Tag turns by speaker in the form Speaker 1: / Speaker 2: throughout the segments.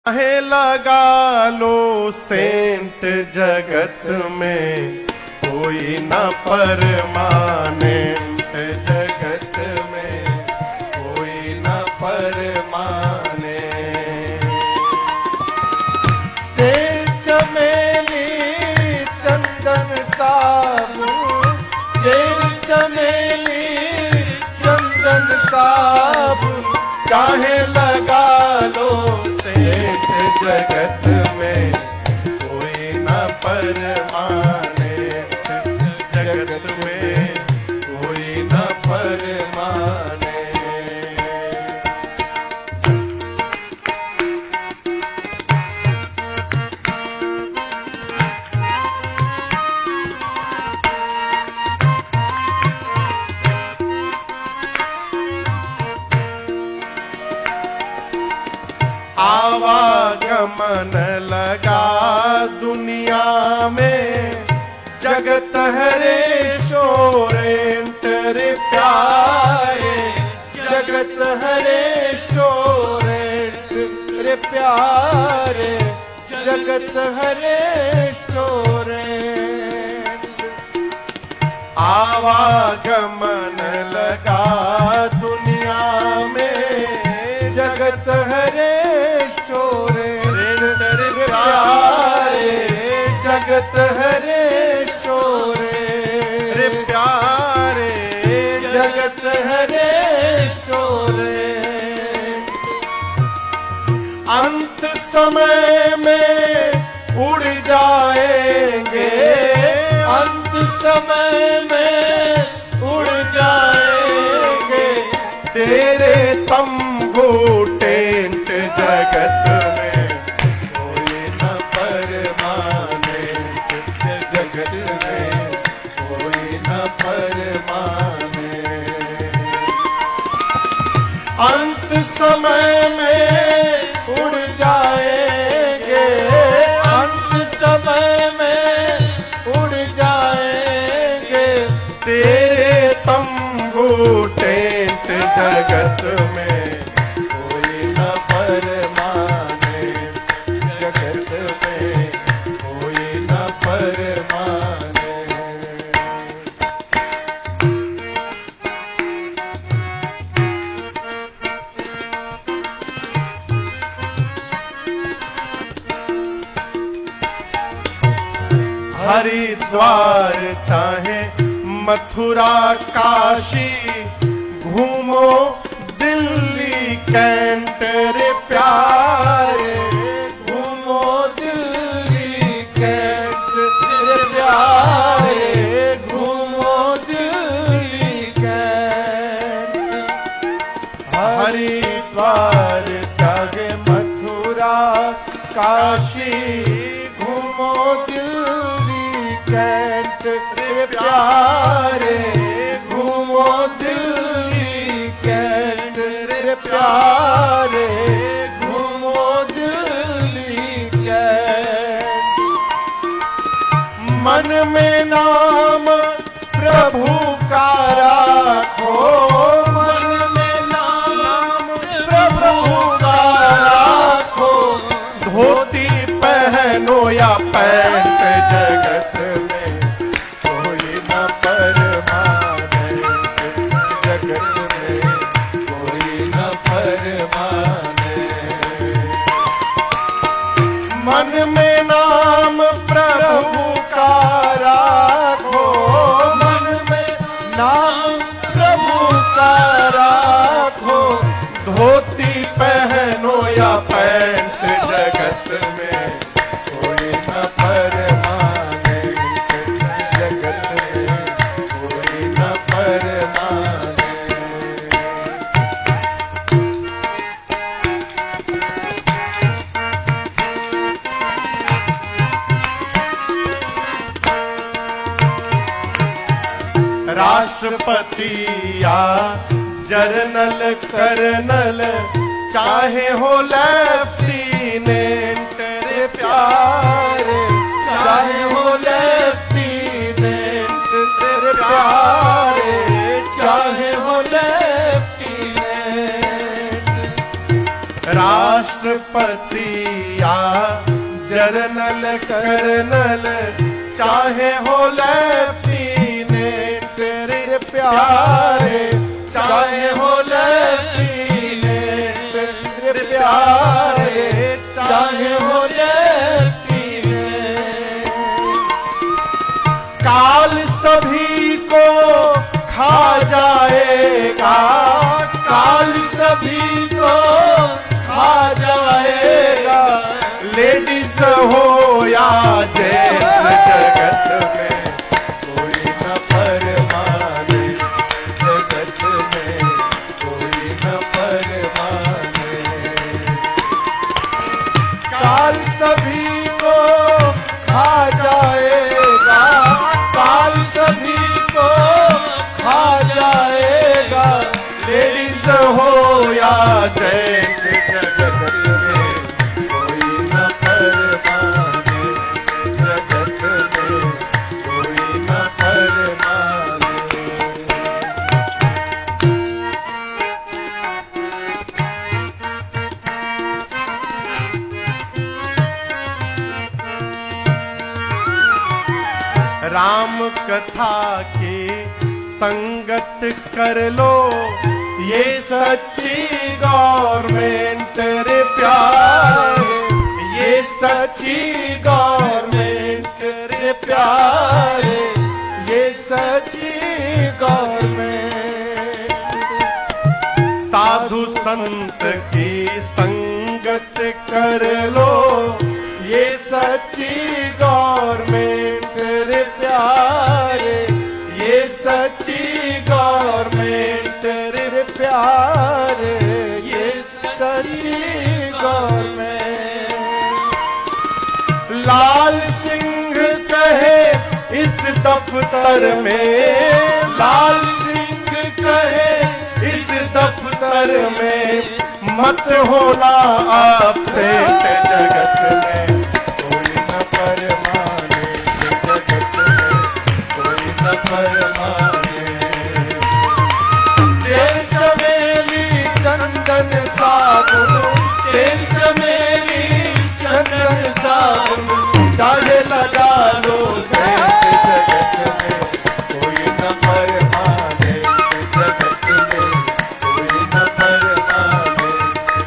Speaker 1: चाहे लगा लो सेंट जगत में कोई न परमानेंट, जगत में कोई न परमाने। तेल चमेली चंदन साबुन, तेल चमेली चंदन साबुन, चाहे लगा लो जगत में कोई न परमाने, जगत में कोई न परमाने। आवागमन लगा दुनिया में, जगत है रेस्टोरेंट रे प्यारे, जगत है रेस्टोरेंट रे प्यारे, जगत है रेस्टोरेंट। आवागमन लगा दुनिया में, जगत है जगत हरे चोरे रे प्यारे, जगत हरे चोरे। अंत समय में उड़ जाएंगे, अंत समय में उड़ जाएंगे तेरे तंबू टेंट, जगत में कोई न परमाने, जगत में कोई न परमाने। अंत समय में उड़ जाएंगे, अंत समय में उड़ जाएंगे तेरे तंबू टेंट, जगत में कोई न परमाने, जगत में कोई न परमाने। हरिद्वार चाहे मथुरा काशी, घूमो दिल्ली कैंट रे प्यारे, घूमो दिल्ली कैंट रे प्यारे, घूमो दिल्ली कैंट। हरिद्वार चाहे मथुरा काशी, घूमो दिल्ली कैंट रे प्यारे, घूमो दिल्ली कैंट रे प्यारे, घूमो दिल्ली कैंट। मन में नाम प्रभु का राखो, मन में नाम प्रभु का राखो, धोती पहनो या पैंट, जगत में कोई न परमाने, जगत में कोई न परमाने। मन में नाम प्रभु का राखो, मन में नाम प्रभु का राखो, धोती पहनो या पैंट, जगत में कोई न परमाने, जगत में कोई न परमाने। राष्ट्रपति या जर्नल कर्नल, चाहे हो लेफ्टिनेंट रे प्यारे, चाहे हो लेफ्टिनेंट रे प्यारे, चाहे हो लेफ्टिनेंट। राष्ट्रपति पिया जरनल करनल चाहे हो लेफ्टिनेंट रे प्यारे, चाहे हो लेफ्टिनेंट रे प्यारे, चाहे हो लेफ्टिनेंट। काल सभी को खा जाएगा, काल सभी को खा जाएगा, लेडीज हो या जेंट्स जगत में कोई न परमाने, जगत में कोई न परमाने। काल सभी को खा जाएगा, काल सभी को खा जाएगा, लेडीज हो या जेंट्स जगत में कोई न परमाने, जगत में कोई न परमाने। राम कथा की संगत कर लो, ये सच्ची गवर्नमेंट रे प्यारे, ये सच्ची गवर्नमेंट रे प्यारे, ये सच्ची गवर्नमेंट। साधु संत की संगत कर लो, ये सच्ची गवर्नमेंट रे प्यारे, ये सच्ची गवर्नमेंट रे प्यारे, ये सच्ची गवर्नमेंट। लाल सिंह कहे इस दफ्तर में, लाल सिंह कहे इस दफ्तर में, मत होना अपसेट जगत में कोई न परमाने, जगत में कोई न परमाने। तेल चमेली चंदन साबुन, तेल चमेली चंदन साबुन, चाहे लगा लो सेंट जगत में कोई न परमाने, जगत में कोई न परमाने,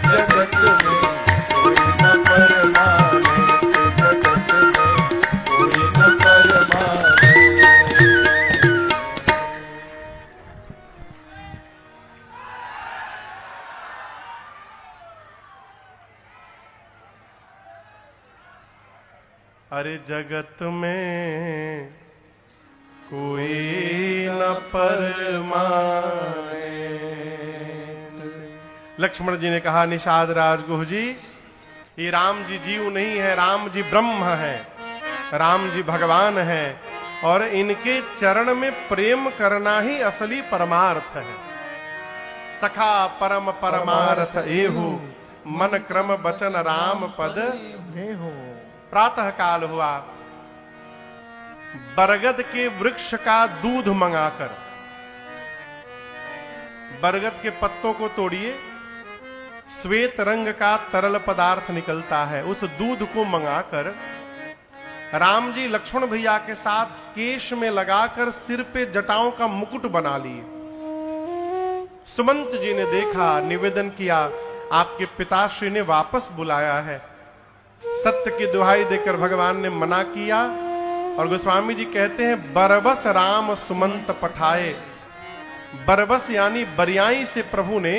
Speaker 1: जगत में कोई न परमाने, जगत में कोई न परमाने। अरे जगत में कोई न परमाने। लक्ष्मण जी ने कहा, निषाद राजगुह जी, ये राम जी जीव नहीं है, राम जी ब्रह्म है, राम जी भगवान है, और इनके चरण में प्रेम करना ही असली परमार्थ है। सखा परम परमार्थ एहु, मन क्रम बचन राम पद हो। प्रातः काल हुआ, बरगद के वृक्ष का दूध मंगाकर, बरगद के पत्तों को तोड़िए, श्वेत रंग का तरल पदार्थ निकलता है, उस दूध को मंगाकर राम जी लक्ष्मण भैया के साथ केश में लगाकर सिर पे जटाओं का मुकुट बना लिए। सुमंत जी ने देखा, निवेदन किया, आपके पिताश्री ने वापस बुलाया है। सत्य की दुहाई देकर भगवान ने मना किया, और गोस्वामी जी कहते हैं, बरबस राम सुमंत पठाए। बरबस यानी बरियाई से प्रभु ने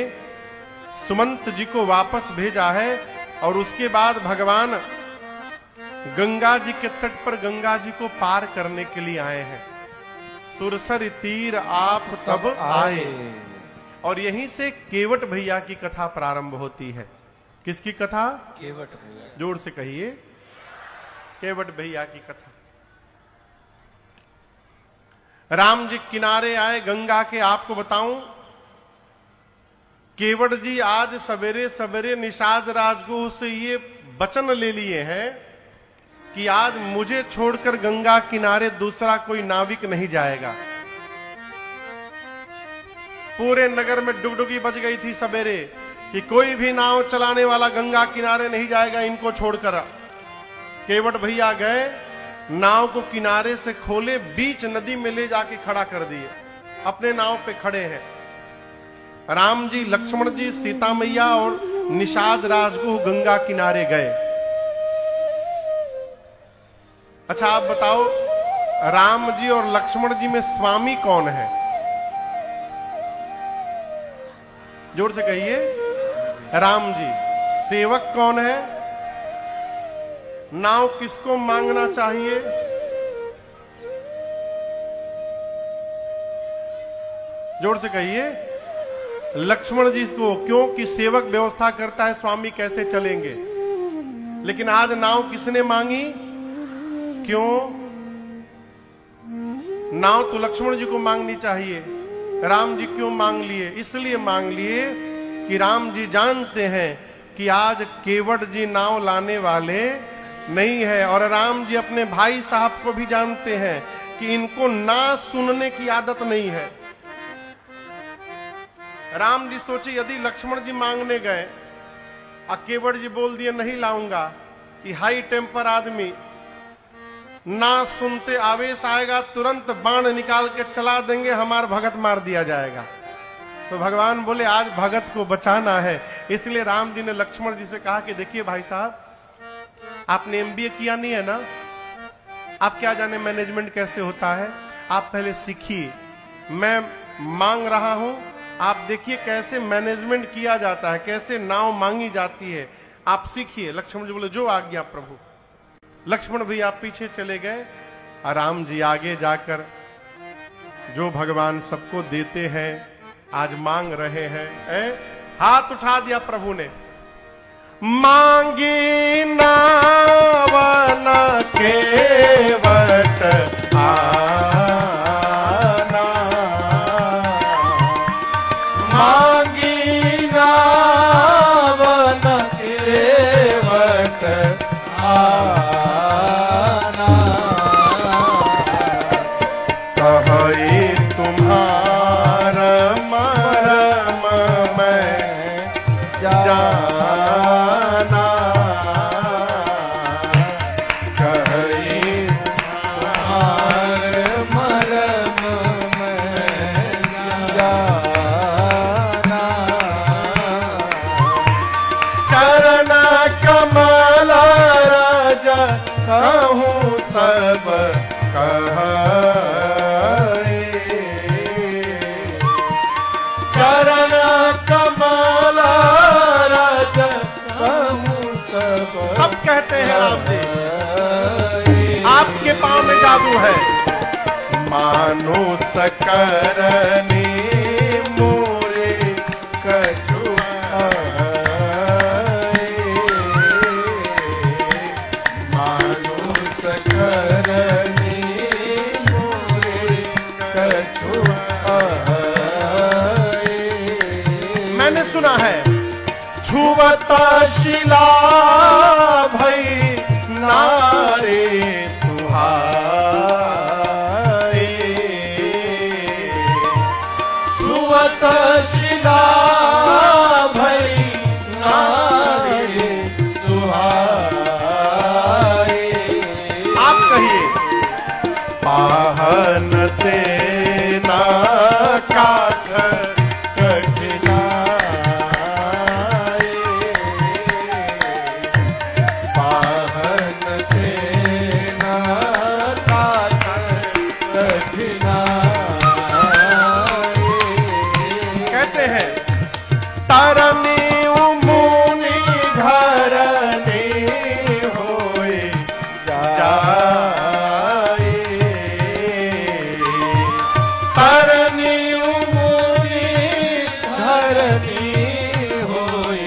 Speaker 1: सुमंत जी को वापस भेजा है, और उसके बाद भगवान गंगा जी के तट पर गंगा जी को पार करने के लिए आए हैं। सुरसर तीर आप तब आए, और यहीं से केवट भैया की कथा प्रारंभ होती है। किसकी कथा? केवट भैया। जोर से कहिए, केवट भैया की कथा। राम जी किनारे आए गंगा के। आपको बताऊं, केवट जी आज सवेरे सवेरे निषाद राजगुह से ये वचन ले लिए हैं कि आज मुझे छोड़कर गंगा किनारे दूसरा कोई नाविक नहीं जाएगा। पूरे नगर में डुगडुगी बज गई थी सवेरे कि कोई भी नाव चलाने वाला गंगा किनारे नहीं जाएगा इनको छोड़कर। केवट भैया गए, नाव को किनारे से खोले, बीच नदी में ले जाके खड़ा कर दिए, अपने नाव पे खड़े हैं। राम जी, लक्ष्मण जी, सीता मैया और निषाद राजगुह गंगा किनारे गए। अच्छा आप बताओ, राम जी और लक्ष्मण जी में स्वामी कौन है? जोर से कहिए। राम जी। सेवक कौन है? नाव किसको मांगना चाहिए? जोर से कहिए। लक्ष्मण जी को, क्योंकि सेवक व्यवस्था करता है स्वामी कैसे चलेंगे। लेकिन आज नाव किसने मांगी? क्यों? नाव तो लक्ष्मण जी को मांगनी चाहिए, राम जी क्यों मांग लिए? इसलिए मांग लिए कि राम जी जानते हैं कि आज केवट जी नाव लाने वाले नहीं है, और राम जी अपने भाई साहब को भी जानते हैं कि इनको ना सुनने की आदत नहीं है। राम जी सोचे यदि लक्ष्मण जी मांगने गए और केवट जी बोल दिए नहीं लाऊंगा, कि हाई टेम्पर आदमी, ना सुनते आवेश आएगा, तुरंत बाण निकाल के चला देंगे, हमारा भगत मार दिया जाएगा। तो भगवान बोले आज भगत को बचाना है, इसलिए राम जी ने लक्ष्मण जी से कहा कि देखिए भाई साहब, आपने एमबीए किया नहीं है ना, आप क्या जाने मैनेजमेंट कैसे होता है, आप पहले सीखिए। मैं मांग रहा हूं, आप देखिए कैसे मैनेजमेंट किया जाता है, कैसे नाव मांगी जाती है, आप सीखिए। लक्ष्मण जी बोले जो आज्ञा प्रभु। लक्ष्मण भी आप पीछे चले गए, और राम जी आगे जाकर जो भगवान सबको देते हैं आज मांग रहे हैं। हाथ उठा दिया प्रभु ने, मांगी नावन केवट आना,
Speaker 2: मांगी नावन केवट आना,
Speaker 1: कहे तुम्हारा मरम मैं जाना, कहे
Speaker 2: तुम्हारे मरम में जाना,
Speaker 1: चरण कमल राजा कहूँ सब कहे,
Speaker 2: चरण कमल राजा कहूँ सब
Speaker 1: कहते हैं राम जी आपके पांव में जादू है। मानो सकरनी मोरे कछुआए, मानो सकरनी मोरे कछुआए। मैंने सुना है छुवता शिला भई नारे सुहाए,
Speaker 2: छुवत शिला भई नारे सुहाए।
Speaker 1: आप कहिए, पाहन तेना काठ कठिनाए,
Speaker 2: पाहन तेना काठ कठिनाए।
Speaker 1: कहते हैं तरनी मुनि घरनी होए जाए,
Speaker 2: तरनी मुनि धरनी होए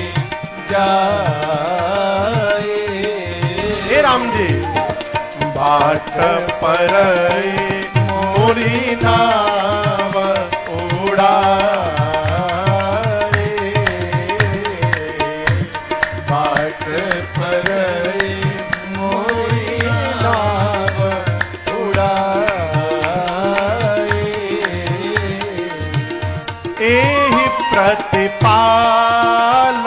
Speaker 2: जाए।
Speaker 1: हे राम जी, बाट पर मोरी नाव उड़ाए,
Speaker 2: बाट पर मोरी नाव उड़ाए।
Speaker 1: एहि प्रतिपाल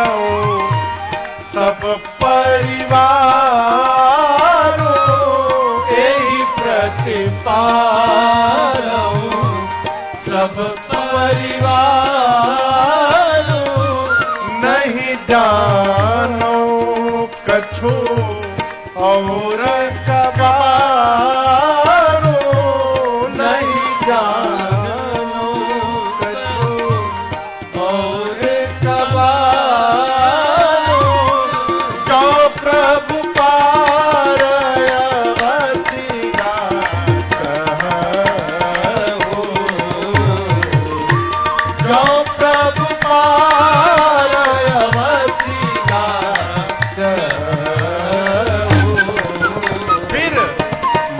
Speaker 1: कछु और कबारो
Speaker 2: नहीं जानो कछु और कबारो
Speaker 1: जो प्रभु
Speaker 2: वसीगा कहो जो प्रभु वसीगा
Speaker 1: फिर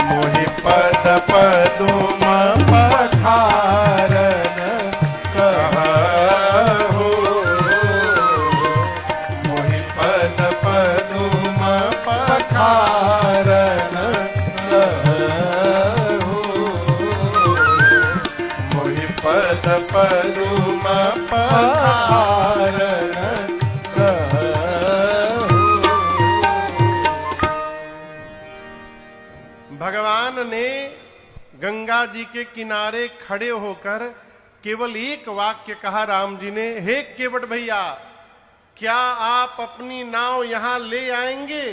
Speaker 1: मोहि पद पदुम पधारन कहु मोहि पद पदुम पधारन कहु मोहि पद पदुम पधारन भगवान ने गंगा जी के किनारे खड़े होकर केवल एक वाक्य कहा। राम जी ने, हे केवट भैया, क्या आप अपनी नाव यहां ले आएंगे?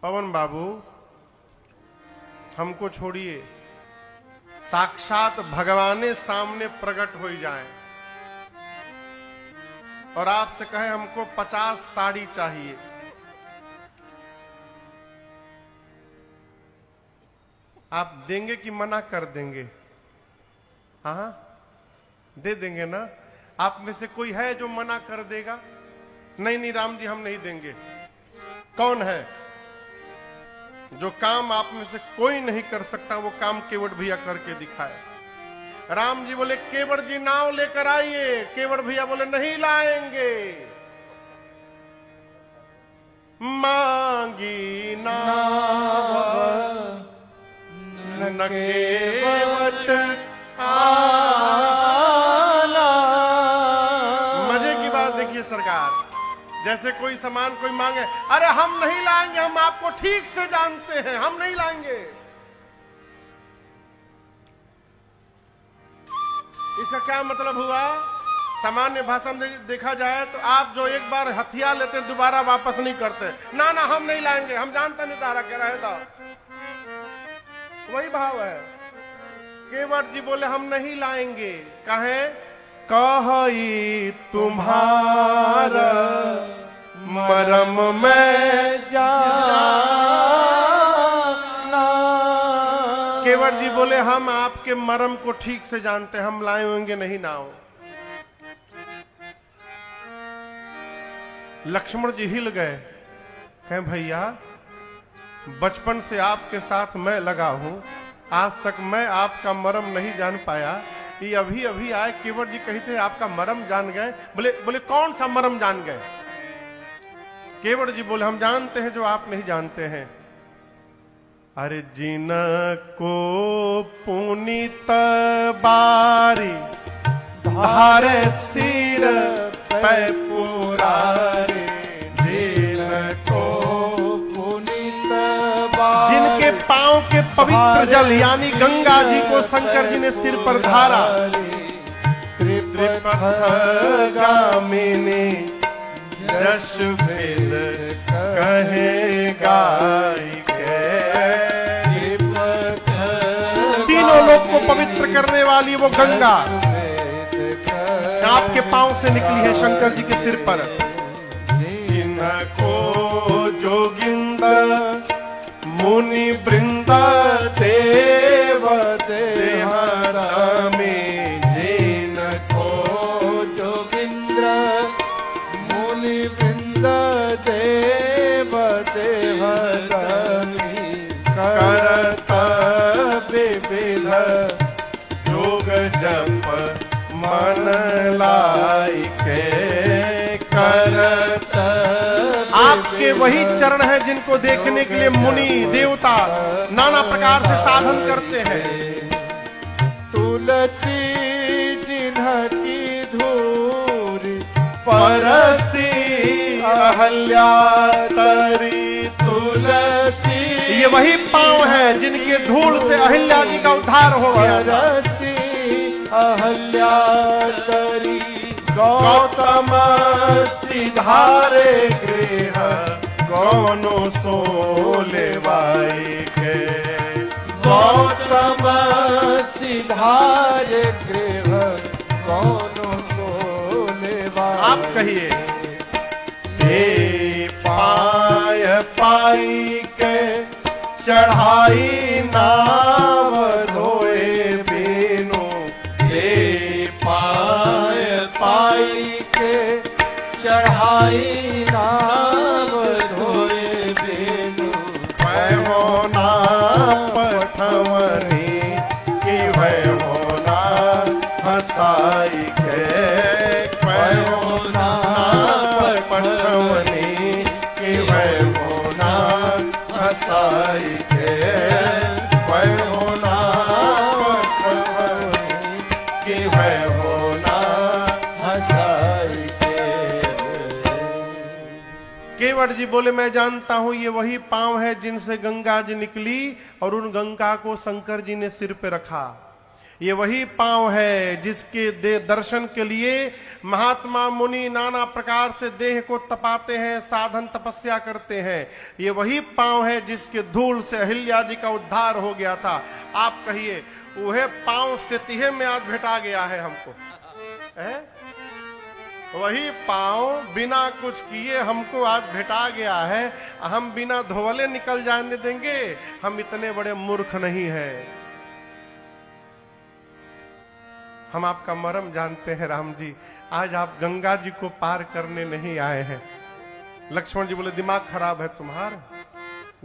Speaker 1: पवन बाबू, हमको छोड़िए, साक्षात भगवाने सामने प्रकट हो जाएं और आपसे कहे हमको 50 साड़ी चाहिए, आप देंगे कि मना कर देंगे? हाँ, दे देंगे ना? आप में से कोई है जो मना कर देगा? नहीं नहीं राम जी, हम नहीं देंगे। कौन है जो काम आप में से कोई नहीं कर सकता, वो काम केवट भैया करके दिखाए? राम जी बोले, केवट जी नाव लेकर आइए। केवट भैया बोले, नहीं लाएंगे। मांगी नाव न केवट आला। मजे की बात देखिए सरकार, जैसे कोई सामान कोई मांगे, अरे हम नहीं लाएंगे, हम आपको ठीक से जानते हैं, हम नहीं लाएंगे। इसका क्या मतलब हुआ? सामान्य भाषा में देखा जाए तो आप जो एक बार हथियार लेते हैं दोबारा वापस नहीं करते। ना ना हम नहीं लाएंगे, हम जानते नहीं तारा क्या रहेगा। वही भाव है। केवट जी बोले, हम नहीं लाएंगे। कहे, कही तुम्हारा मरम में जाना। केवट जी बोले, हम आपके मरम को ठीक से जानते हैं, हम लाए होंगे नहीं नाव। लक्ष्मण जी हिल गए, कहे भैया बचपन से आपके साथ मैं लगा हूं, आज तक मैं आपका मरम नहीं जान पाया। ये अभी अभी आए केवट जी कहते आपका मरम जान गए। बोले कौन सा मरम जान गए? केवट जी बोले, हम जानते हैं जो आप नहीं जानते हैं। अरे जिनको पुनीत बारी धारे सिर पे पुरारी, जिनको पुनीत बारी, जिनके पांव के पवित्र जल यानी गंगा जी को शंकर जी ने सिर पर धारा, त्रिपथगामिनी यश वेद कहे गाई के। तीनों लोग को पवित्र करने वाली वो गंगा आपके पांव से निकली है शंकर जी के सिर पर। जिनको जोगिंदर मुनि वृंद देव देहरामी, जिनको जोगिंद्र मुनि वृंद देव देहरामी, करत विविध जोग जप मन लाइके करत। आपके वही चरण हैं जिनको देखने के लिए मुनि देवता नाना प्रकार से साधन करते हैं। तुलसी जिन्हकी धूरी परसी अहल्या तरी, तुलसी ये वही पांव है जिनके धूल से अहिल्या जी का उद्धार हो गया। अहल्या तरी गौतम सिधारे गृह कौनो सोलेवाई के।
Speaker 2: गौतम सिधारे गृह कौनो सोलेवाई।
Speaker 1: आप कहिए। हे पाय पाई के चढ़ाई नाव धोए बीनु।
Speaker 2: हे पाय पाई के चढ़ाई नाव धोए बेनु।
Speaker 1: भय होना पठवनी कि भय होना हसाई के। भय होना पठवनी कि भय होना हसाई के। भय होना पठवनी कि भय होना
Speaker 2: हसाई के।
Speaker 1: केवट जी बोले मैं जानता हूं ये वही पांव है जिनसे गंगा जी निकली और उन गंगा को शंकर जी ने सिर पे रखा। ये वही पांव है जिसके दर्शन के लिए महात्मा मुनि नाना प्रकार से देह को तपाते हैं, साधन तपस्या करते हैं। ये वही पांव है जिसके धूल से अहिल्या जी का उद्धार हो गया था। आप कहिए वह पांव सेतिहे में आज भेटा गया है हमको है? वही पांव बिना कुछ किए हमको आज भेटा गया है। हम बिना धोवले निकल जाने देंगे? हम इतने बड़े मूर्ख नहीं हैं। हम आपका मर्म जानते हैं राम जी। आज आप गंगा जी को पार करने नहीं आए हैं। लक्ष्मण जी बोले दिमाग खराब है तुम्हारा।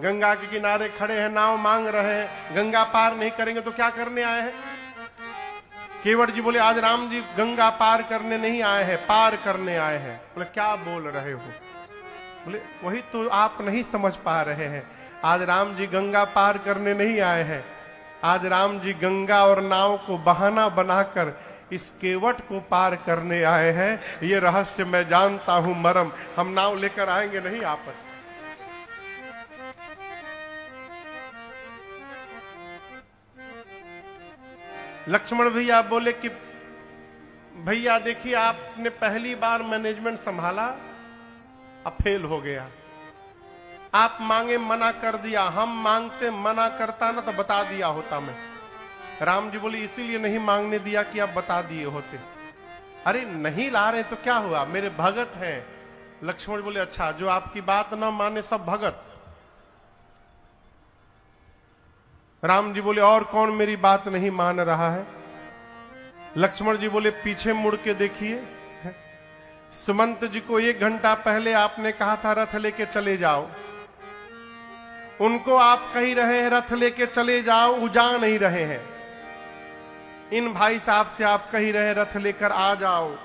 Speaker 1: गंगा के किनारे खड़े हैं, नाव मांग रहे हैं, गंगा पार नहीं करेंगे तो क्या करने आए हैं? केवट जी बोले आज राम जी गंगा पार करने नहीं आए हैं, पार करने आए हैं। बोले क्या बोल रहे हो? बोले वही तो आप नहीं समझ पा रहे हैं। आज राम जी गंगा पार करने नहीं आए हैं। आज राम जी गंगा और नाव को बहाना बनाकर इस केवट को पार करने आए हैं। ये रहस्य मैं जानता हूं मरम। हम नाव लेकर आएंगे नहीं आप। लक्ष्मण भैया बोले कि भैया देखिए आपने पहली बार मैनेजमेंट संभाला, अब फेल हो गया। आप मांगे मना कर दिया, हम मांगते मना करता ना तो बता दिया होता मैं। राम जी बोले इसीलिए नहीं मांगने दिया कि आप बता दिए होते। अरे नहीं ला रहे तो क्या हुआ, मेरे भगत हैं। लक्ष्मण बोले अच्छा जो आपकी बात ना माने सब भगत। राम जी बोले और कौन मेरी बात नहीं मान रहा है? लक्ष्मण जी बोले पीछे मुड़ के देखिए, सुमंत जी को 1 घंटा पहले आपने कहा था रथ लेके चले जाओ। उनको आप कही रहे हैं रथ लेके चले जाओ, वो जा नहीं रहे हैं। इन भाई साहब से आप कही रहे रथ लेकर आ जाओ,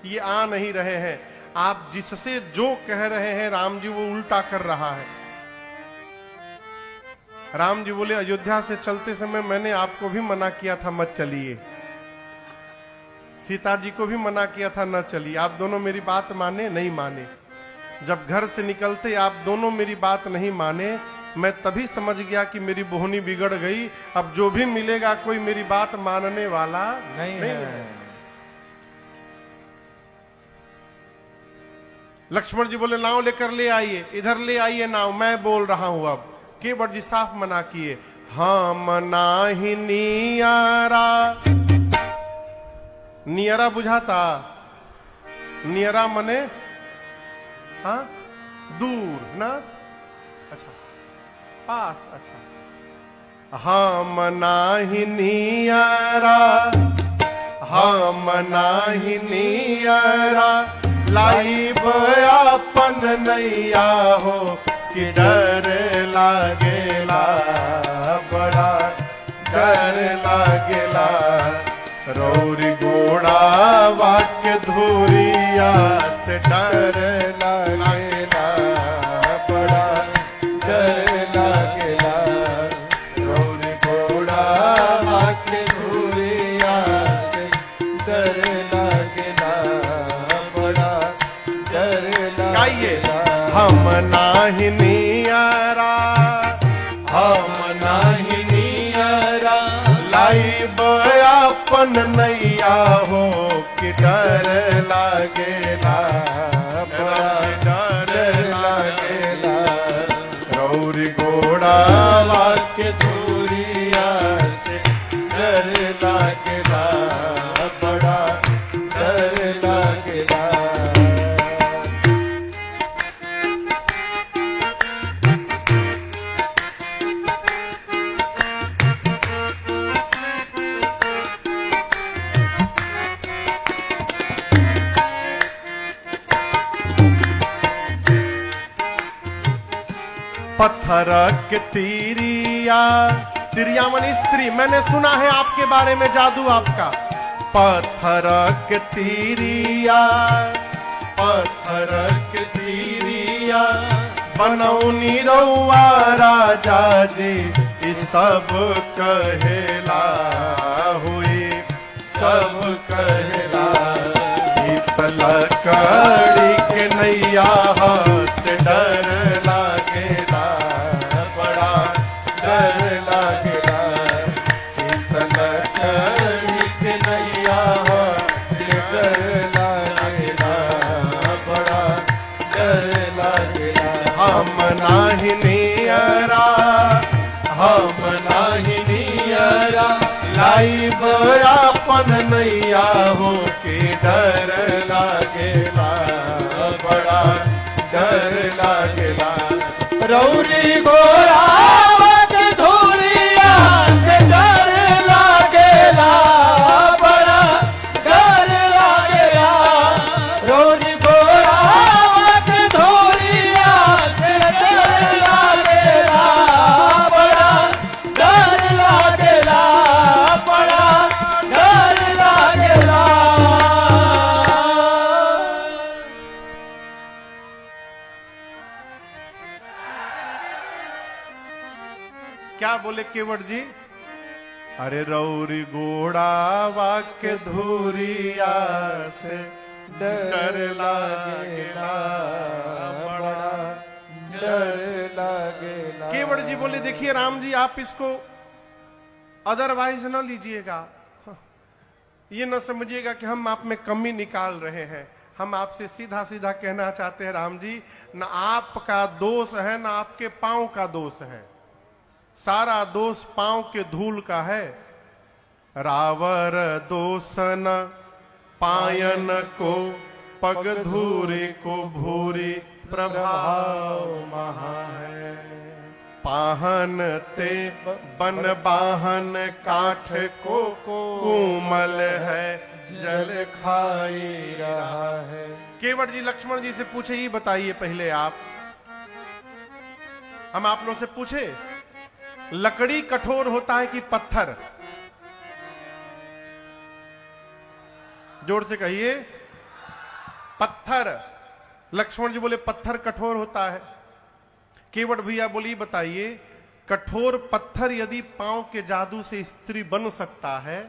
Speaker 1: ये आ नहीं रहे हैं। आप जिससे जो कह रहे हैं राम जी वो उल्टा कर रहा है। राम जी बोले अयोध्या से चलते समय मैंने आपको भी मना किया था मत चलिए, सीता जी को भी मना किया था न चलिए। आप दोनों मेरी बात माने नहीं माने। जब घर से निकलते आप दोनों मेरी बात नहीं माने, मैं तभी समझ गया कि मेरी बोहनी बिगड़ गई। अब जो भी मिलेगा कोई मेरी बात मानने वाला नहीं है। लक्ष्मण जी बोले नाव लेकर ले आइए, इधर ले आइए नाव, मैं बोल रहा हूं। अब केवट जी साफ मना किए, हम नाही नियारा। नियरा बुझाता? नियरा मने हाँ दूर ना, अच्छा पास। अच्छा हम नाही नियरा, हम नाही नियरा, लाइब अपन नैया हो कि डर लागेला, बड़ा डर लागेला। रौरी घोड़ा वाक्य धूरिया से डर लागेला, बड़ा डर लागेला। रौरी घोड़ा वाक्य धूरिया से डर लागेला, बड़ा डर लागेला। हम नाही नियरा,
Speaker 2: हम नाही नियरा,
Speaker 1: लाइब अपन नैया हो कि
Speaker 2: डर लागेला, बड़ा डर लागेला। रौरी घोड़ा वाके धूरिया से डर लागेला, बड़ा डर लागेला।
Speaker 1: पत्थर के तीरिया, तीरिया मन स्त्री, मैंने सुना है आपके बारे में जादू आपका। पत्थर के तीरिया, पत्थर के तीरिया, बनौनी रउआ राजा जी, इस सब कहेला हुई, सब कहेला। लकड़ी के नैया से डर लागेला, बड़ा डर लागेला। लकड़ी के नैया से डर लागेला, बड़ा डर लागेला। हम नाही नियरा, हम नाही नियरा, लाइब अपन नैया हो के डर लागेला, बड़ा डर लागेला।
Speaker 2: रौरी घोड़ा वाके धूरिया से डर लागेला, बड़ा डर लागेला। रौरी घोड़ा वाके धूरिया से डर लागेला, बड़ा डर लागेला, बड़ा डर लागेला।
Speaker 1: क्या बोले केवट जी? अरे रौरी घोड़ा वाके धूरिया से डर लागेला, बड़ा
Speaker 2: डर लागेला।
Speaker 1: केवट जी बोले देखिए राम जी, आप इसको अदरवाइज न लीजिएगा, ये न समझिएगा कि हम आप में कमी निकाल रहे हैं। हम आपसे सीधा सीधा कहना चाहते हैं राम जी, न आपका दोष है न आपके पांव का दोष है, सारा दोष पांव के धूल का है। रावर दोषन पायन को, पग धूरे को भूरी प्रभाव महा है। पाहन ते बन बाहन, काठ को कोमल है, जल खाई रहा है। केवट जी लक्ष्मण जी से पूछे, ये बताइए पहले आप, हम आप लोग से पूछे, लकड़ी कठोर होता है कि पत्थर? जोर से कहिए। पत्थर। लक्ष्मण जी बोले पत्थर कठोर होता है। केवट भैया बोली बताइए, कठोर पत्थर यदि पांव के जादू से स्त्री बन सकता है,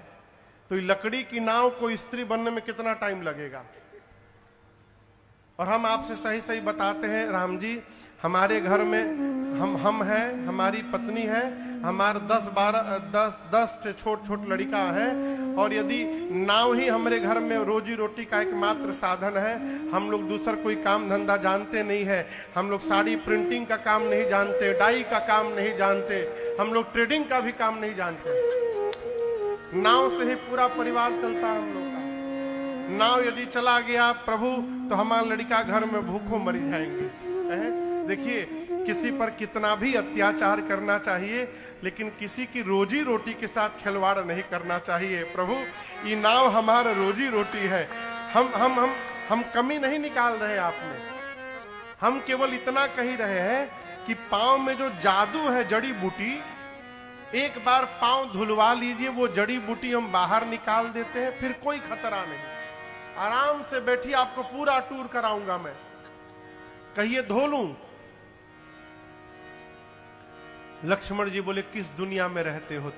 Speaker 1: तो लकड़ी की नाव को स्त्री बनने में कितना टाइम लगेगा? और हम आपसे सही सही बताते हैं राम जी, हमारे घर में हम हैं, हमारी पत्नी है, हमारे 10 छोट छोट लड़का है, और यदि नाव ही हमारे घर में रोजी रोटी का एकमात्र साधन है, हम लोग दूसरा कोई काम धंधा जानते नहीं है, हम लोग साड़ी प्रिंटिंग का काम नहीं जानते, डाई का काम नहीं जानते, हम लोग ट्रेडिंग का भी काम नहीं जानते, नाव से ही पूरा परिवार चलता है हम लोग का। नाव यदि चला गया प्रभु, तो हमारा लड़का घर में भूखों मर जाएंगे। देखिए, किसी पर कितना भी अत्याचार करना चाहिए, लेकिन किसी की रोजी रोटी के साथ खिलवाड़ नहीं करना चाहिए। प्रभु, ये नाव हमारा रोजी रोटी है, हम कमी नहीं निकाल रहे आप में, हम केवल इतना कही रहे हैं कि पांव में जो जादू है, जड़ी बूटी, एक बार पांव धुलवा लीजिए, वो जड़ी बूटी हम बाहर निकाल देते हैं, फिर कोई खतरा नहीं। आराम से बैठिए, आपको पूरा टूर कराऊंगा मैं। कहिए धो लूं? लक्ष्मण जी बोले, किस दुनिया में रहते हो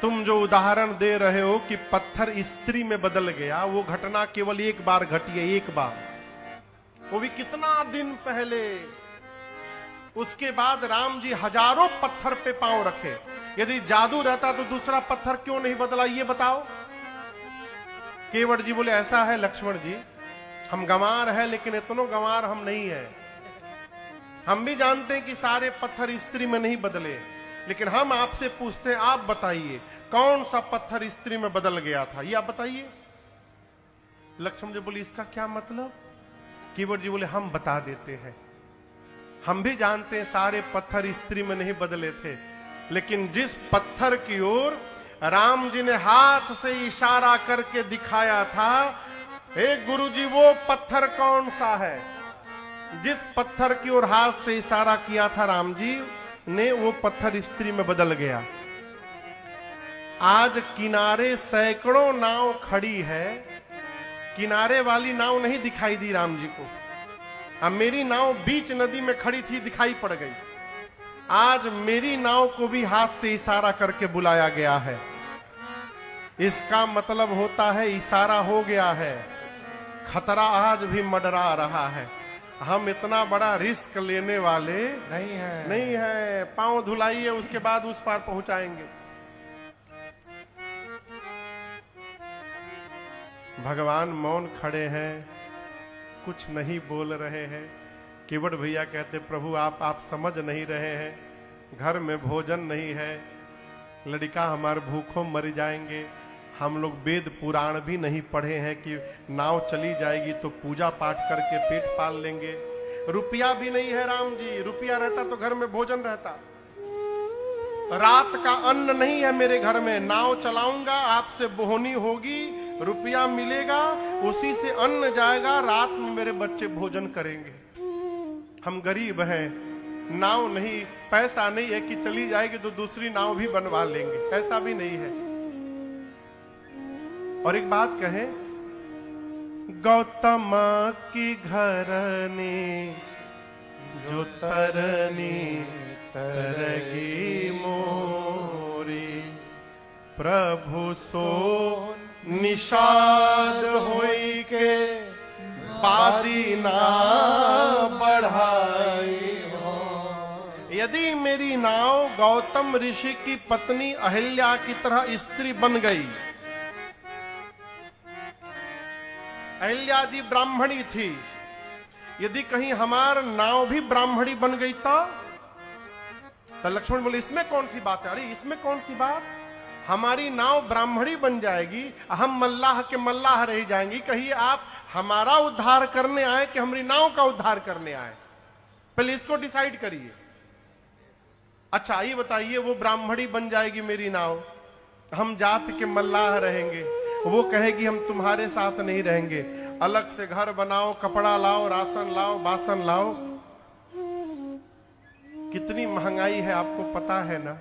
Speaker 1: तुम जो उदाहरण दे रहे हो कि पत्थर स्त्री में बदल गया, वो घटना केवल एक बार घटी है, एक बार, वो भी कितना दिन पहले। उसके बाद राम जी हजारों पत्थर पे पांव रखे। यदि जादू रहता तो दूसरा पत्थर क्यों नहीं बदला, ये बताओ? केवट जी बोले ऐसा है लक्ष्मण जी, हम गंवार है लेकिन इतनो गंवार हम नहीं है। हम भी जानते हैं कि सारे पत्थर स्त्री में नहीं बदले, लेकिन हम आपसे पूछते हैं, आप बताइए कौन सा पत्थर स्त्री में बदल गया था, ये आप बताइए। लक्ष्मण जी बोले इसका क्या मतलब? केवट जी बोले हम बता देते हैं, हम भी जानते हैं सारे पत्थर स्त्री में नहीं बदले थे, लेकिन जिस पत्थर की ओर राम जी ने हाथ से इशारा करके दिखाया था, हे गुरुजी वो पत्थर कौन सा है? जिस पत्थर की ओर हाथ से इशारा किया था राम जी ने, वो पत्थर स्त्री में बदल गया। आज किनारे सैकड़ों नाव खड़ी है, किनारे वाली नाव नहीं दिखाई दी राम जी को। अब मेरी नाव बीच नदी में खड़ी थी, दिखाई पड़ गई। आज मेरी नाव को भी हाथ से इशारा करके बुलाया गया है। इसका मतलब होता है इशारा हो गया है, खतरा आज भी मंडरा रहा है। हम इतना बड़ा रिस्क लेने वाले नहीं है। पांव धुलाइए, उसके बाद उस पार पहुंचाएंगे। भगवान मौन खड़े हैं, कुछ नहीं बोल रहे हैं। केवट भैया कहते प्रभु आप समझ नहीं रहे हैं, घर में भोजन नहीं है, लड़का हमारे भूखों मर जाएंगे। हम लोग वेद पुराण भी नहीं पढ़े हैं कि नाव चली जाएगी तो पूजा पाठ करके पेट पाल लेंगे। रुपया भी नहीं है राम जी, रुपया रहता तो घर में भोजन रहता। रात का अन्न नहीं है मेरे घर में, नाव चलाऊंगा, आपसे बोहनी होगी, रुपया मिलेगा, उसी से अन्न जाएगा, रात में मेरे बच्चे भोजन करेंगे। हम गरीब हैं, नाव नहीं, पैसा नहीं है कि चली जाएगी तो दूसरी नाव भी बनवा लेंगे, ऐसा भी नहीं है। और एक बात कहें, गौतम की घरनी जो तरनी तरगी मोरी, प्रभु सो निषाद होई के बादी ना बढ़ाई हो। यदि मेरी नाव गौतम ऋषि की पत्नी अहिल्या की तरह स्त्री बन गई, अहिल्या जी ब्राह्मणी थी, यदि कहीं हमार नाव भी ब्राह्मणी बन गई तो लक्ष्मण बोले इसमें कौन सी बात है? अरे इसमें कौन सी बात, हमारी नाव ब्राह्मणी बन जाएगी, हम मल्लाह के मल्लाह रह जाएंगी। कहीं आप हमारा उद्धार करने आए कि हमारी नाव का उद्धार करने आए? पहले इसको डिसाइड करिए। अच्छा ये बताइए, वो ब्राह्मणी बन जाएगी मेरी नाव, हम जात के मल्लाह रहेंगे, वो कहेगी हम तुम्हारे साथ नहीं रहेंगे, अलग से घर बनाओ, कपड़ा लाओ, राशन लाओ, बासन लाओ। कितनी महंगाई है आपको पता है ना?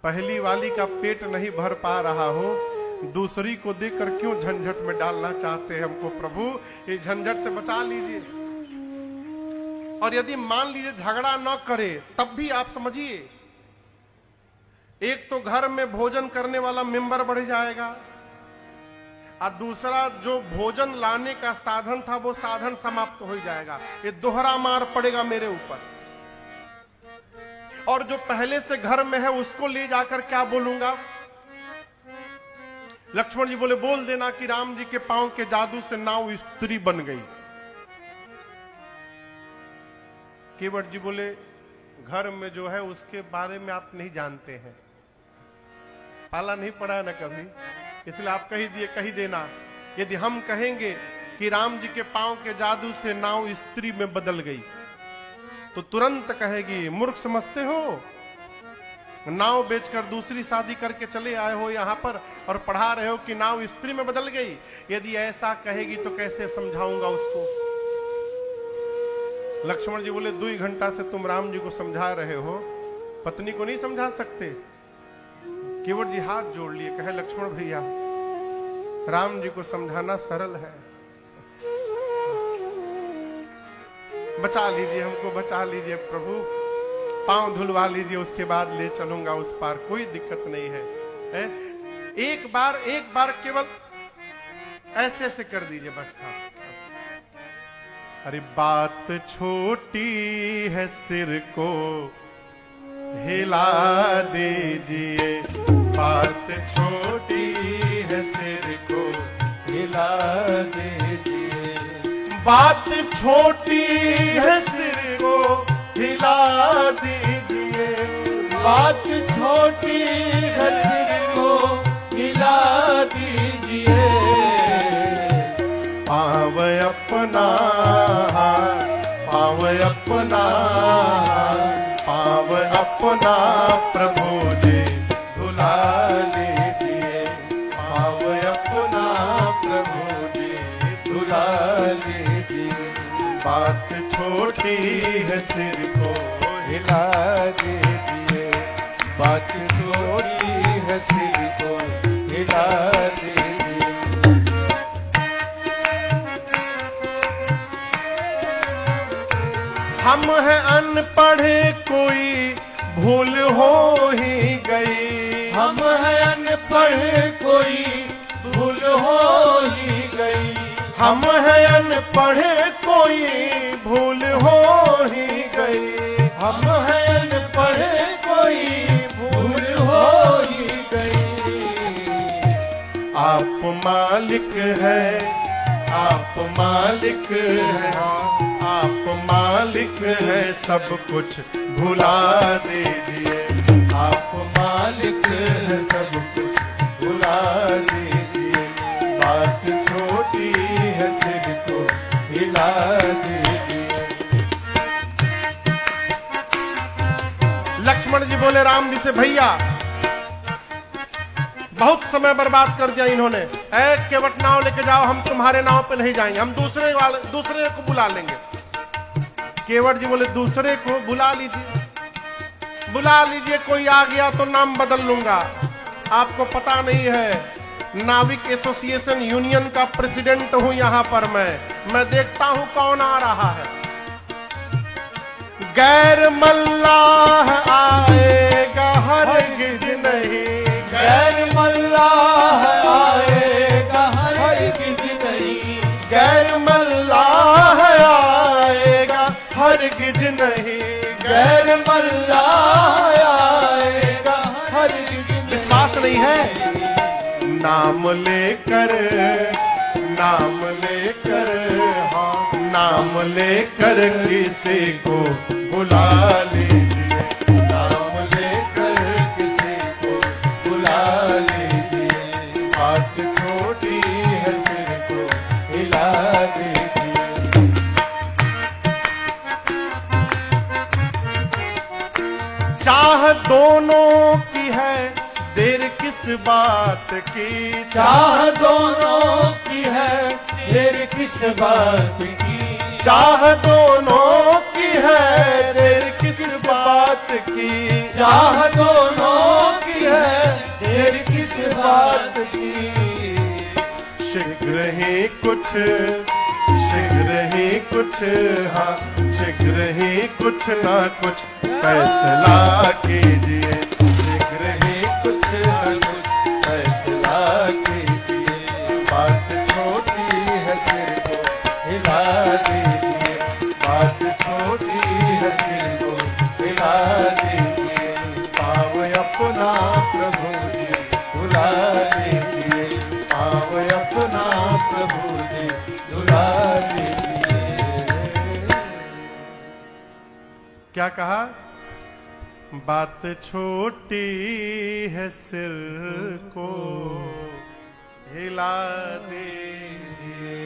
Speaker 1: पहली वाली का पेट नहीं भर पा रहा हो, दूसरी को देखकर क्यों झंझट में डालना चाहते हैं हमको? प्रभु इस झंझट से बचा लीजिए। और यदि मान लीजिए झगड़ा न करे तब भी आप समझिए, एक तो घर में भोजन करने वाला मेंबर बढ़ जाएगा, और दूसरा जो भोजन लाने का साधन था वो साधन समाप्त हो जाएगा। ये दोहरा मार पड़ेगा मेरे ऊपर। और जो पहले से घर में है उसको ले जाकर क्या बोलूंगा? लक्ष्मण जी बोले बोल देना कि राम जी के पांव के जादू से नाव स्त्री बन गई। केवट जी बोले घर में जो है उसके बारे में आप नहीं जानते हैं, पाला नहीं पड़ा है ना कभी, इसलिए आप कही देना। यदि हम कहेंगे कि राम जी के पांव के जादू से नाव स्त्री में बदल गई तो तुरंत कहेगी मूर्ख समझते हो, नाव बेचकर दूसरी शादी करके चले आए हो यहाँ पर और पढ़ा रहे हो कि नाव स्त्री में बदल गई। यदि ऐसा कहेगी तो कैसे समझाऊंगा उसको? लक्ष्मण जी बोले 2 घंटा से तुम राम जी को समझा रहे हो, पत्नी को नहीं समझा सकते? केवट जी हाथ जोड़ लिए, कहे लक्ष्मण भैया राम जी को समझाना सरल है, बचा लीजिए हमको, बचा लीजिए प्रभु, पांव धुलवा लीजिए, उसके बाद ले चलूंगा उस पार, कोई दिक्कत नहीं है, एक बार केवल ऐसे ऐसे कर दीजिए बस। हाँ अरे बात छोटी है सिर को हिला दीजिए, बात छोटी है सिर को
Speaker 2: हिला दीजिए।
Speaker 1: बात छोटी है सिर को हिला दीजिए।
Speaker 2: बात छोटी है सिर को हिला दीजिए।
Speaker 1: पाव अपना पाव अपना पाव अपना प्रभु जी धुला लीजिए। पाव अपना प्रभु जी धुला लीजिए। बात छोटी है सिर को
Speaker 2: हिला दीजिए। बात छोटी है सिर को हिला दीजिए।
Speaker 1: हम हैं अनपढ़ कोई भूल हो ही गई।
Speaker 2: हम हैं अनपढ़ कोई भूल हो ही गई।
Speaker 1: हम हैं अनपढ़ कोई भूल हो ही गई।
Speaker 2: हम हैं अनपढ़ कोई भूल हो ही गई।
Speaker 1: आप मालिक है आप मालिक है आप मालिक है सब कुछ भुला दीजिए।
Speaker 2: आप मालिक है सब कुछ भुला दीजिए। बात छोटी है सिर को हिला दीजिए।
Speaker 1: लक्ष्मण जी बोले राम जी से, भैया बहुत समय बर्बाद कर दिया इन्होंने। एक केवट नाव लेके जाओ, हम तुम्हारे नाव पे नहीं जाएंगे, हम दूसरे को बुला लेंगे। केवट जी बोले दूसरे को बुला लीजिए, कोई आ गया तो नाम बदल लूंगा। आपको पता नहीं है, नाविक एसोसिएशन यूनियन का प्रेसिडेंट हूं यहां पर मैं देखता हूं कौन आ रहा है। गैर मल्लाह आएगा हरगिज नहीं।
Speaker 2: गैर मल्लाह आएगा हरगिज नहीं।
Speaker 1: गैर मल्लाह आएगा हरगिज नहीं।
Speaker 2: गैर मल्लाह आएगा हरगिज नहीं।
Speaker 1: विश्वास नहीं है? नाम लेकर हाँ नाम लेकर किसी को बुला लीजिए।
Speaker 2: नाम लेकर किसी को बुला लीजिए। बात छोटी है सिर को हिला दीजिए।
Speaker 1: चाह दोनों की है देर किस बात की।
Speaker 2: चाह दोनों की है देर किस बात की।
Speaker 1: चाह दोनों की है देर किस बात की।
Speaker 2: चाह दोनों की है देर किस बात की।
Speaker 1: शीघ्र ही कुछ हाँ शीघ्र ही कुछ ना कुछ फैसला कीजिए।
Speaker 2: शीघ्र ही कुछ ना कुछ फैसला कीजिए। बात छोटी है सिर को हिला दीजिए। बात छोटी है सिर को हिला दीजिए। पाव अपना प्रभु जी भुला दीजिए। पाव अपना प्रभु जी भुला दीजिए।
Speaker 1: क्या कहा? बात छोटी है सिर को हिला दीजिए।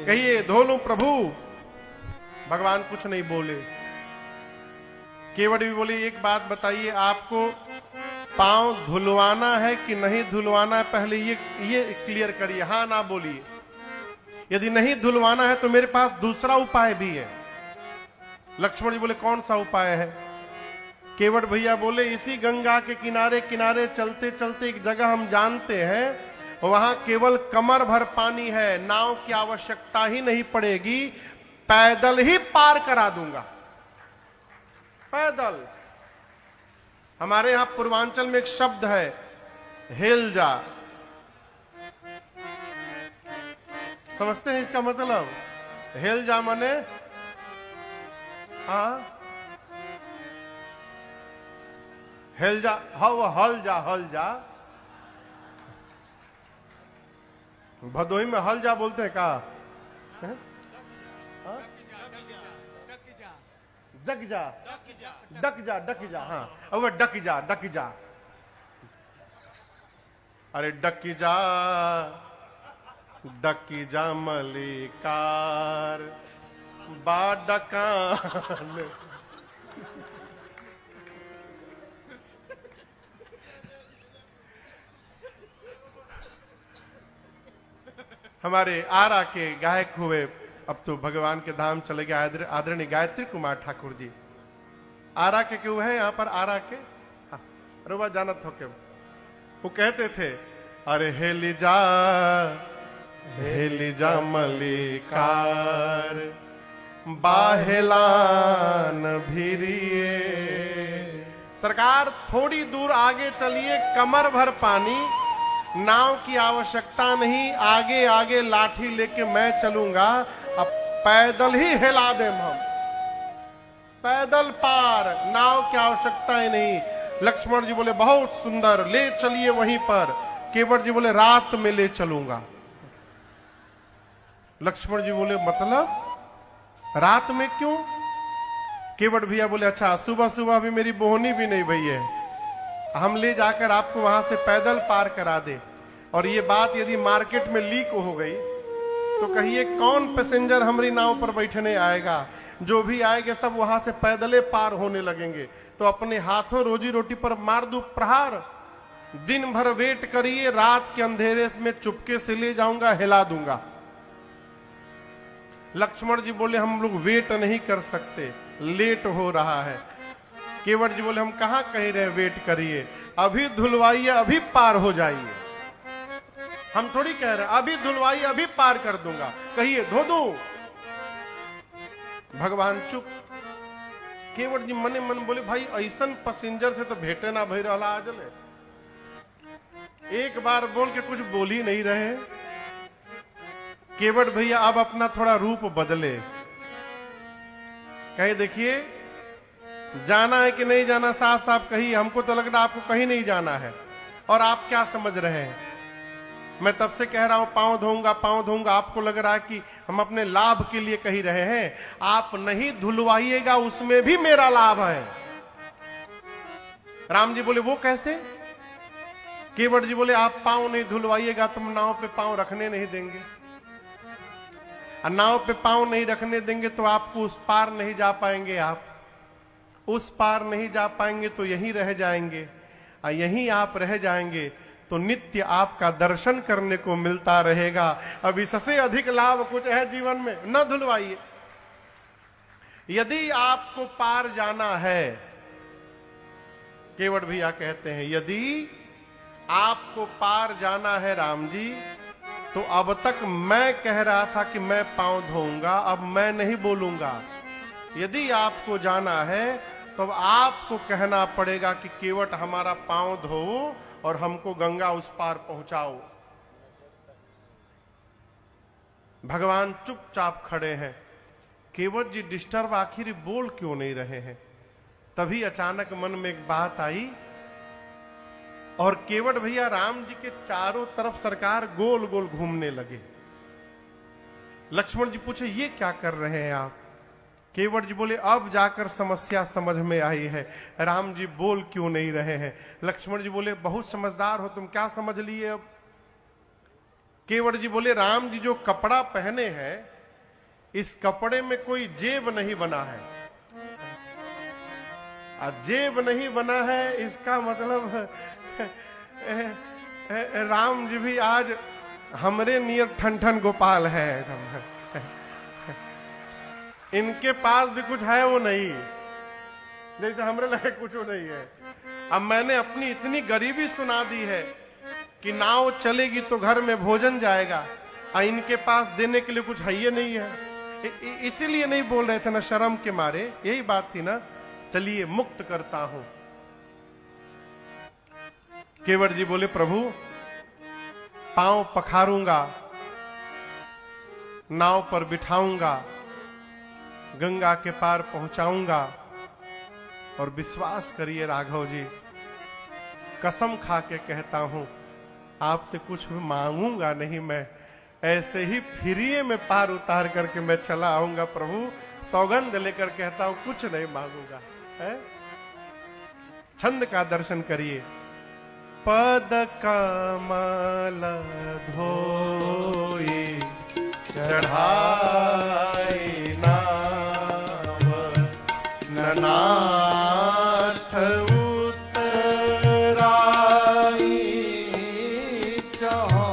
Speaker 1: कहिए धोलू प्रभु। भगवान कुछ नहीं बोले। केवट भी बोली एक बात बताइए, आपको पांव धुलवाना है कि नहीं धुलवाना है, पहले ये क्लियर करिए, हाँ ना बोलिए। यदि नहीं धुलवाना है तो मेरे पास दूसरा उपाय भी है। लक्ष्मण जी बोले कौन सा उपाय है? केवट भैया बोले इसी गंगा के किनारे किनारे चलते चलते एक जगह हम जानते हैं, वहां केवल कमर भर पानी है, नाव की आवश्यकता ही नहीं पड़ेगी, पैदल ही पार करा दूंगा। पैदल। हमारे यहां पूर्वांचल में एक शब्द है हिल जा, समझते हैं इसका मतलब? हिल जा माने हाँ हिल जा, हल जा, हल जा। भदोही में हल जा बोलते हैं का? हैं? हाँ? जग जा, डक जा, डक जा, हाँ अब डक जा, डक जा। अरे डकी जा मलिकार बा डकान। हमारे आरा के गायक हुए, अब तो भगवान के धाम चले गए, आदरणीय गायत्री कुमार ठाकुर जी आरा के क्यों है यहाँ पर? आरा के रोबा जानत हो के वो कहते थे, अरे हेली जा मलिकार बाहेलान भिरिए। सरकार थोड़ी दूर आगे चलिए, कमर भर पानी, नाव की आवश्यकता नहीं, आगे आगे लाठी लेके मैं चलूंगा, अब पैदल ही हिला दें हम, पैदल पार, नाव की आवश्यकता ही नहीं। लक्ष्मण जी बोले बहुत सुंदर, ले चलिए वहीं पर। केवट जी बोले रात में ले चलूंगा। लक्ष्मण जी बोले मतलब रात में क्यों? केवट भैया बोले अच्छा सुबह सुबह भी मेरी बोहनी भी नहीं भई है, हम ले जाकर आपको वहां से पैदल पार करा दे। और ये बात यदि मार्केट में लीक हो गई तो कहिए कौन पैसेंजर हमारी नाव पर बैठने आएगा? जो भी आएंगे सब वहां से पैदले पार होने लगेंगे। तो अपने हाथों रोजी रोटी पर मार दू प्रहार। दिन भर वेट करिए, रात के अंधेरे में चुपके से ले जाऊंगा, हिला दूंगा। लक्ष्मण जी बोले हम लोग वेट नहीं कर सकते, लेट हो रहा है। केवट जी बोले हम कहां कह रहे वेट करिए, अभी धुलवाइए अभी पार हो जाइए। हम थोड़ी कह रहे अभी धुलवाइए अभी पार कर दूंगा, कहिए धो दूं। भगवान चुप। केवट जी मने मन बोले भाई ऐसन पैसेंजर से तो भेटे ना भई रहा आज ले। एक बार बोल के कुछ बोल ही नहीं रहे। केवट भैया अब अपना थोड़ा रूप बदले, कहे देखिए जाना है कि नहीं जाना, साफ साफ कहिए, हमको तो लग रहा आपको कहीं नहीं जाना है। और आप क्या समझ रहे हैं? मैं तब से कह रहा हूं पांव धोऊंगा, आपको लग रहा है कि हम अपने लाभ के लिए कही रहे हैं। आप नहीं धुलवाइएगा उसमें भी मेरा लाभ है। राम जी बोले वो कैसे? केवट जी बोले आप पांव नहीं धुलवाइएगा तुम नाव पे पांव रखने नहीं देंगे, और नाव पे पांव नहीं रखने देंगे तो आपको उस पार नहीं जा पाएंगे। आप उस पार नहीं जा पाएंगे तो यहीं रह जाएंगे, और यहीं आप रह जाएंगे तो नित्य आपका दर्शन करने को मिलता रहेगा। अब इससे अधिक लाभ कुछ है जीवन में? न धुलवाइए। यदि आपको पार जाना है, केवट भैया कहते हैं यदि आपको पार जाना है राम जी, तो अब तक मैं कह रहा था कि मैं पांव धोऊंगा, अब मैं नहीं बोलूंगा। यदि आपको जाना है तो आपको कहना पड़ेगा कि केवट हमारा पांव धो और हमको गंगा उस पार पहुंचाओ। भगवान चुपचाप खड़े हैं। केवट जी डिस्टर्ब आखिर बोल क्यों नहीं रहे हैं? तभी अचानक मन में एक बात आई, और केवट भैया राम जी के चारों तरफ सरकार गोल गोल घूमने लगे। लक्ष्मण जी पूछे ये क्या कर रहे हैं आप? केवट जी बोले अब जाकर समस्या समझ में आई है, राम जी बोल क्यों नहीं रहे हैं? लक्ष्मण जी बोले बहुत समझदार हो तुम, क्या समझ लिए अब? केवट जी बोले राम जी जो कपड़ा पहने हैं इस कपड़े में कोई जेब नहीं बना है। जेब नहीं बना है इसका मतलब राम जी भी आज हमरे नियर ठन गोपाल है। इनके पास भी कुछ है वो नहीं, जैसे हमरे लगे कुछ नहीं है। अब मैंने अपनी इतनी गरीबी सुना दी है कि नाव चलेगी तो घर में भोजन जाएगा, और इनके पास देने के लिए कुछ है ही नहीं है। इसीलिए नहीं बोल रहे थे ना, शर्म के मारे, यही बात थी ना। चलिए मुक्त करता हूं। केवट जी बोले प्रभु पांव पखारूंगा, नाव पर बिठाऊंगा, गंगा के पार पहुंचाऊंगा, और विश्वास करिए राघव जी कसम खा के कहता हूं आपसे कुछ भी मांगूंगा नहीं मैं, ऐसे ही फिरिए में पार उतार करके मैं चला आऊंगा प्रभु, सौगंध लेकर कहता हूं कुछ नहीं मांगूंगा। है? छंद का दर्शन करिए। पद कमल धोई चढ़ाई नाव, ननाथ उतराई
Speaker 2: चाहा,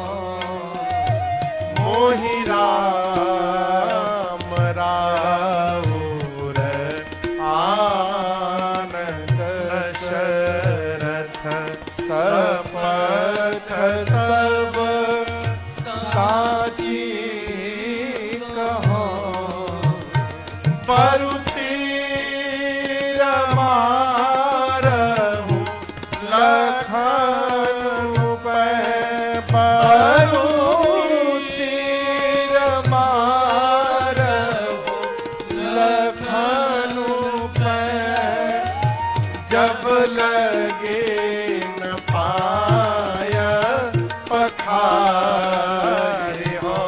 Speaker 1: मोहि राम राउर आनंद दशरथ
Speaker 2: सपथ सब साची कहो,
Speaker 1: परुती रमारहु लखन पै
Speaker 2: परुती रमारहु लखनु पै,
Speaker 1: जब लगे न पाय पखारे हो,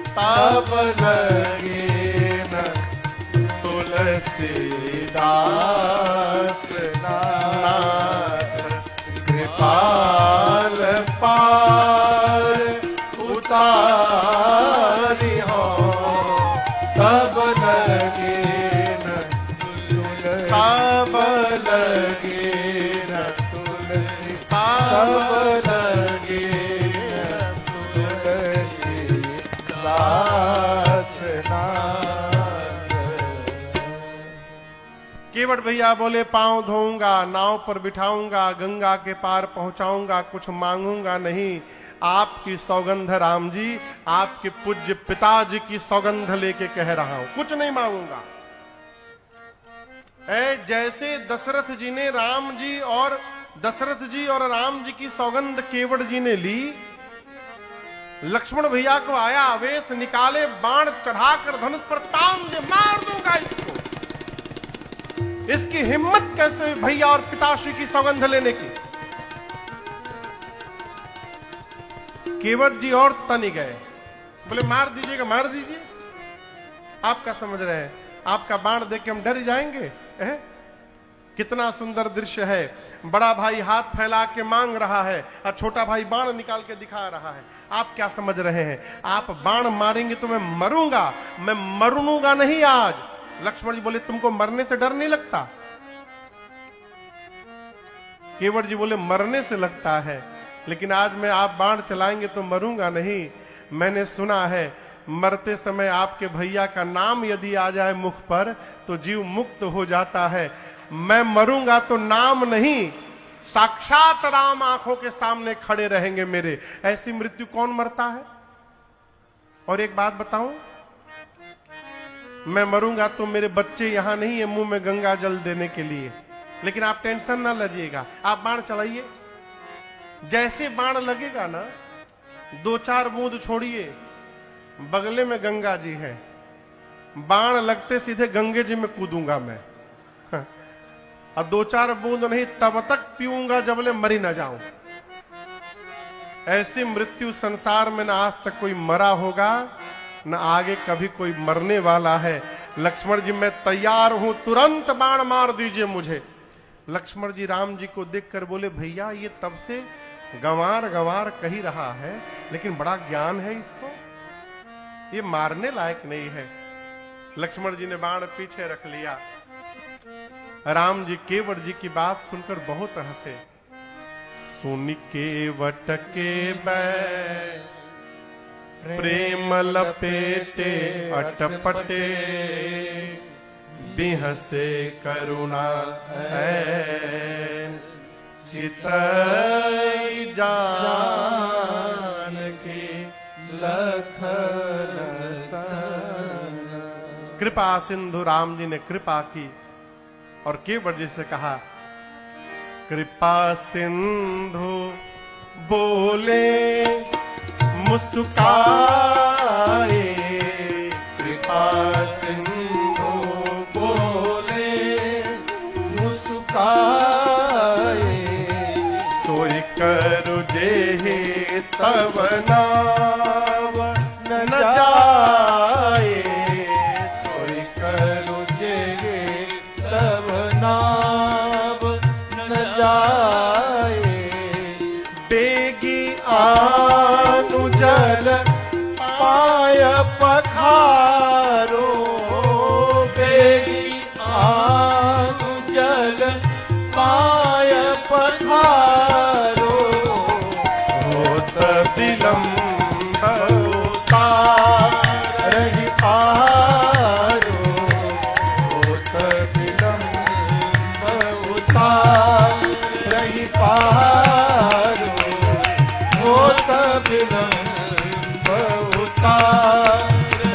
Speaker 1: तब लगे न तुलसीदास नाथ, कृपाल पार उतारी हो, तब लगे न तब लगे न तुलसी, तब लगे न तुलसी दास नाथ। केवट भैया बोले पांव धोऊंगा, नाव पर बिठाऊंगा, गंगा के पार पहुंचाऊंगा, कुछ मांगूंगा नहीं। आपकी सौगंध राम जी, आपके पूज्य पिताजी की सौगंध लेके कह रहा हूं, कुछ नहीं मांगूंगा। जैसे दशरथ जी ने राम जी और दशरथ जी और राम जी की सौगंध केवट जी ने ली, लक्ष्मण भैया को आया आवेश, निकाले बाण चढ़ाकर धनुष पर तान दे, मार दूंगा इसको। इसकी हिम्मत कैसे हुई भैया और पिताश्री की सौगंध लेने की। केवट जी और तनी गए, बोले मार दीजिएगा, मार दीजिए। आप क्या समझ रहे हैं, आपका बाण देख के हम डर जाएंगे? कितना सुंदर दृश्य है। बड़ा भाई हाथ फैला के मांग रहा है और छोटा भाई बाण निकाल के दिखा रहा है। आप क्या समझ रहे हैं, आप बाण मारेंगे तो मैं मरूंगा? मैं मरूंगा नहीं आज। लक्ष्मण जी बोले तुमको मरने से डर नहीं लगता? केवट जी बोले मरने से लगता है, लेकिन आज मैं आप बाण चलाएंगे तो मरूंगा नहीं। मैंने सुना है मरते समय आपके भैया का नाम यदि आ जाए मुख पर तो जीव मुक्त हो जाता है। मैं मरूंगा तो नाम नहीं, साक्षात राम आंखों के सामने खड़े रहेंगे मेरे। ऐसी मृत्यु कौन मरता है? और एक बात बताऊं, मैं मरूंगा तो मेरे बच्चे यहां नहीं है मुंह में गंगा जल देने के लिए। लेकिन आप टेंशन ना लीजिएगा, आप बाण चलाइए। जैसे बाण लगेगा ना, 2-4 बूंद छोड़िए, बगले में गंगा जी है, बाण लगते सीधे गंगे जी में कूदूंगा मैं। और 2-4 बूंद नहीं, तब तक पीऊंगा जबले मरी ना जाऊं। ऐसी मृत्यु संसार में ना आज तक कोई मरा होगा, न आगे कभी कोई मरने वाला है। लक्ष्मण जी मैं तैयार हूं, तुरंत बाण मार दीजिए मुझे। लक्ष्मण जी राम जी को देखकर बोले भैया ये तब से गंवार गंवार कही रहा है, लेकिन बड़ा ज्ञान है इसको, ये मारने लायक नहीं है। लक्ष्मण जी ने बाण पीछे रख लिया। राम जी केवट जी की बात सुनकर बहुत हंसे। सुन केवट के बै प्रेम लपेटे अटपटे, बिहसे करुणा है चितई जान के लखन। कृपा सिंधु राम जी ने कृपा की और केवट जी से कहा, कृपा सिंधु बोले मुस्काए, कृपा सिंधु बोले मुस्काए, सोई करु जेहि तब नाम
Speaker 2: आनु जल पाय पखारो बेली आनु जल पाय पखारो
Speaker 1: होत विलंब
Speaker 2: रही पारो होत विलंब उतार रही पारो होत विलंब उतार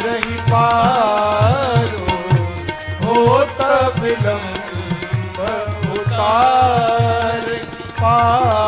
Speaker 2: रही पारो होत विलंब उतार पारो